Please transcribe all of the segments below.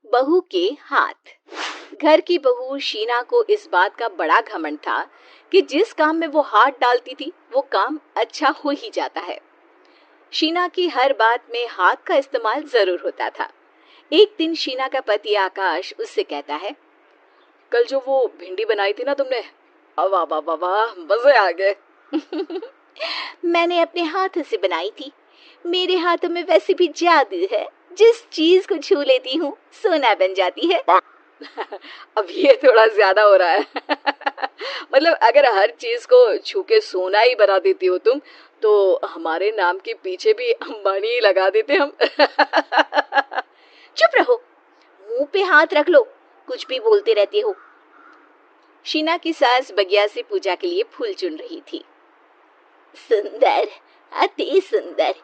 बहू के हाथ। घर की बहू शीना को इस बात का बड़ा घमंड था कि जिस काम में वो हाथ डालती थी वो काम अच्छा हो ही जाता है। शीना की हर बात में हाथ का इस्तेमाल जरूर होता था। एक दिन शीना का पति आकाश उससे कहता है, कल जो वो भिंडी बनाई थी ना तुमने, वाह वाह वाह वाह, मजे आ गए। मैंने अपने हाथों से बनाई थी। मेरे हाथों में वैसे भी जादू है, जिस चीज को छू लेती हूँ सोना बन जाती है। अब ये थोड़ा ज्यादा हो रहा है। मतलब अगर हर चीज को छू के सोना ही बना देती हो तुम, तो हमारे नाम के पीछे भी अंबानी ही लगा देते हम। चुप रहो, मुंह पे हाथ रख लो, कुछ भी बोलते रहते हो। शीना की सास बगिया से पूजा के लिए फूल चुन रही थी। सुंदर, अति सुंदर,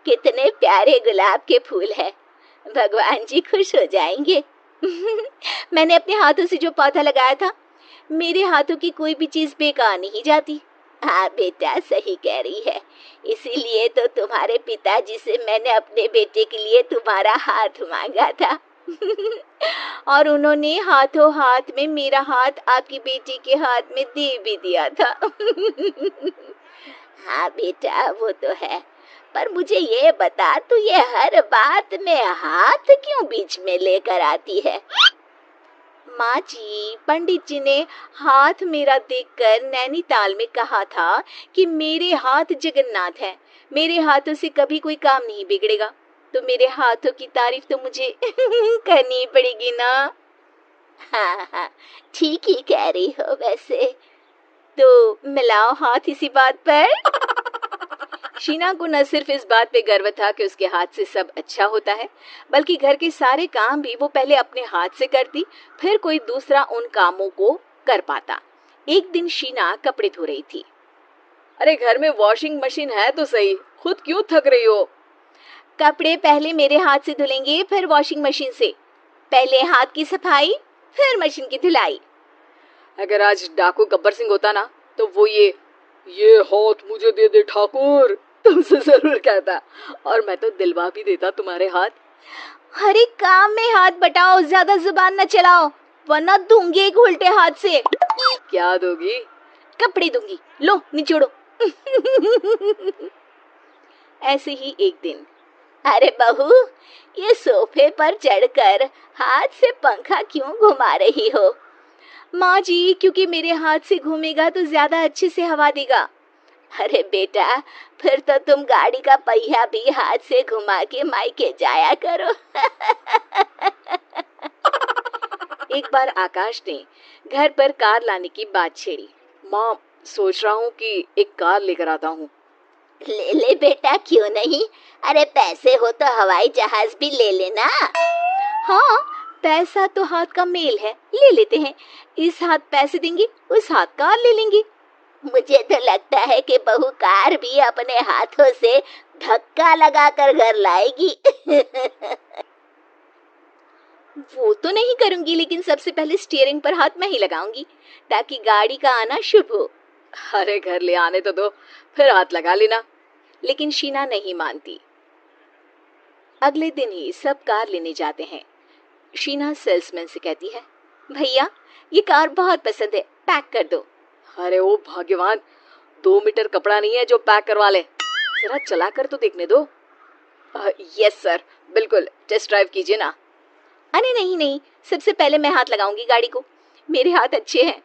कितने प्यारे गुलाब के फूल हैं। भगवान जी खुश हो जाएंगे। मैंने अपने हाथों से जो पौधा लगाया था, मेरे हाथों की कोई भी चीज बेकार नहीं जाती। हाँ बेटा, सही कह रही है। इसीलिए तो तुम्हारे पिताजी से मैंने अपने बेटे के लिए तुम्हारा हाथ मांगा था। और उन्होंने हाथों हाथ में मेरा हाथ आपकी बेटी के हाथ में दे भी दिया था। हाँ बेटा, वो तो है, पर मुझे ये बता, तू ये हर बात में हाथ क्यों बीच में लेकर आती है? माँ जी, पंडित जी ने हाथ मेरा देखकर नैनीताल में कहा था कि मेरे हाथ जगन्नाथ हैं। मेरे हाथों से कभी कोई काम नहीं बिगड़ेगा, तो मेरे हाथों की तारीफ तो मुझे करनी पड़ेगी ना। हाँ हाँ, ठीक ही कह रही हो वैसे। तो मिलाओ हाथ इसी बात पर। शीना को न सिर्फ इस बात पे गर्व था कि उसके हाथ से सब अच्छा होता है, बल्कि घर के सारे काम भी वो पहले अपने हाथ से करती, फिर कोई दूसरा उन कामों को कर पाता। एक दिन शीना कपड़े धो रही थी। अरे घर में वॉशिंग मशीन है तो सही, खुद क्यों थक रही हो? कपड़े पहले मेरे हाथ से धुलेंगे, फिर वॉशिंग मशीन से। पहले हाथ की सफाई, फिर मशीन की धुलाई। अगर आज डाकू गब्बर सिंह होता ना, तो वो ये हाथ मुझे दे दे ठाकुर, तुमसे जरूर कहता, और मैं तो दिलवा भी देता तुम्हारे हाथ। हर एक काम में हाथ बटाओ, ज्यादा जुबान न चलाओ, वरना दूंगी एक उल्टे हाथ से। क्या दोगी? कपड़े दूंगी, लो निचोड़ो। ऐसे ही एक दिन, अरे बहू, ये सोफे पर चढ़कर हाथ से पंखा क्यों घुमा रही हो? माँ जी, क्योंकि मेरे हाथ से घूमेगा तो ज्यादा अच्छे से हवा देगा। अरे बेटा, फिर तो तुम गाड़ी का पहिया भी हाथ से घुमा के मायके जाया करो। एक बार आकाश ने घर पर कार लाने की बात छेड़ी। माँ, सोच रहा हूँ कि एक कार लेकर आता हूँ। ले ले बेटा, क्यों नहीं? अरे पैसे हो तो हवाई जहाज भी ले लेना। हाँ, पैसा तो हाथ का मेल है, ले लेते हैं। इस हाथ पैसे देंगे, उस हाथ कार ले लेंगे। मुझे तो लगता है कि बहू कार भी अपने हाथों से धक्का लगाकर घर लाएगी। वो तो नहीं करूंगी, लेकिन सबसे पहले स्टीयरिंग पर हाथ मैं ही लगाऊंगी, ताकि गाड़ी का आना शुभ हो। अरे घर ले आने तो दो, फिर हाथ लगा लेना। लेकिन शीना नहीं मानती। अगले दिन ही सब कार लेने जाते हैं। शीना सेल्समैन से कहती है, भैया ये कार बहुत पसंद है, पैक कर दो। अरे ओ भाग्यवान, 2 मीटर कपड़ा नहीं है जो पैक करवा ले, जरा चला कर तो देखने दो। यस सर, बिल्कुल, टेस्ट ड्राइव कीजिए ना। अरे नहीं नहीं, सबसे पहले मैं हाथ लगाऊंगी गाड़ी को, मेरे हाथ अच्छे हैं।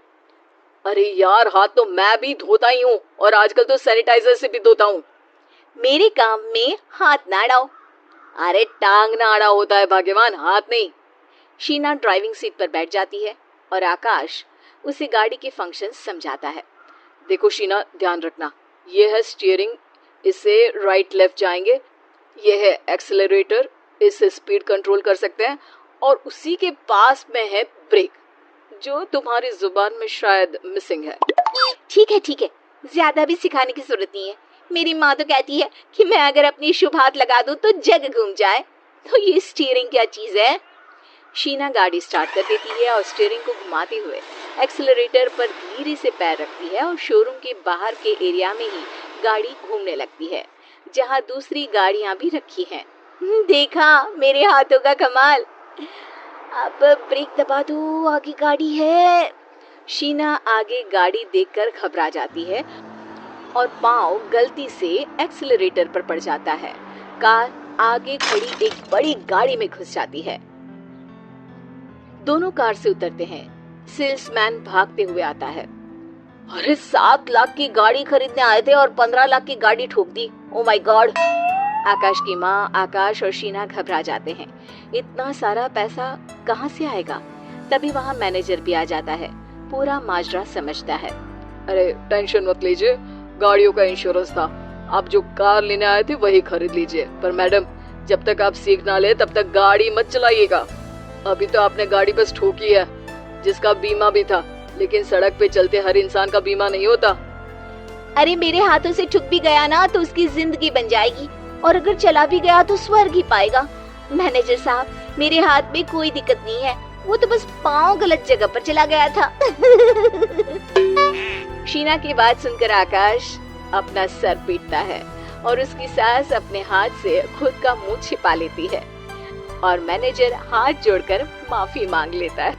अरे यार, हाथ तो मैं भी धोता ही हूँ, और आजकल तो सैनिटाइजर से भी धोता हूँ। मेरे काम में हाथ ना अड़ाओ। अरे टांग ना अड़ा होता है भाग्यवान, हाथ नहीं। शीना ड्राइविंग सीट पर बैठ जाती है और आकाश उसे गाड़ी के फंक्शन समझाता है। देखो शीना, ध्यान रखना, ये है स्टीयरिंग, इससे राइट लेफ्ट जाएंगे, ये है एक्सेलरेटर, इससे स्पीड कंट्रोल कर सकते हैं, और उसी के पास में है ब्रेक, जो तुम्हारी जुबान में शायद मिसिंग है। ठीक है, ज्यादा भी सिखाने की जरूरत नहीं है। मेरी माँ तो कहती है कि मैं अगर अपनी शुभ हाथ लगा दूं तो जग घूम जाए, तो ये स्टीयरिंग क्या चीज है? शीना गाड़ी स्टार्ट कर देती है और स्टीयरिंग को घुमाते हुए एक्सेलरेटर पर धीरे से पैर रखती है, और शोरूम के बाहर के एरिया में ही गाड़ी घूमने लगती है, जहाँ दूसरी गाड़ियाँ भी रखी हैं। देखा मेरे हाथों का कमाल। अब ब्रेक दबा दो, आगे गाड़ी है। शीना आगे गाड़ी देखकर घबरा जाती है और पाँव गलती से एक्सीलरेटर पर पड़ जाता है। कार आगे खड़ी एक बड़ी गाड़ी में घुस जाती है। दोनों कार से उतरते हैं। सेल्समैन भागते हुए आता है। अरे 7 लाख की गाड़ी खरीदने आए थे और 15 लाख की गाड़ी ठोक दी। Oh my God. आकाश की माँ, आकाश और शीना घबरा जाते हैं। इतना सारा पैसा कहाँ से आएगा? तभी वहाँ मैनेजर भी आ जाता है। पूरा माजरा समझता है। अरे टेंशन मत लीजिए, गाड़ियों का इंश्योरेंस था। आप जो कार लेने आए थे वही खरीद लीजिए। पर मैडम, जब तक आप सीख ना ले तब तक गाड़ी मत चलाइएगा। अभी तो आपने गाड़ी बस ठोकी है, जिसका बीमा भी था, लेकिन सड़क पे चलते हर इंसान का बीमा नहीं होता। अरे मेरे हाथों से ठुक भी गया ना तो उसकी जिंदगी बन जाएगी, और अगर चला भी गया तो स्वर्ग ही पाएगा। मैनेजर साहब, मेरे हाथ में कोई दिक्कत नहीं है, वो तो बस पाँव गलत जगह पर चला गया था। शीना की बात सुनकर आकाश अपना सर पीटता है और उसकी सास अपने हाथ से खुद का मुंह छिपा लेती है और मैनेजर हाथ जोड़कर माफी मांग लेता है।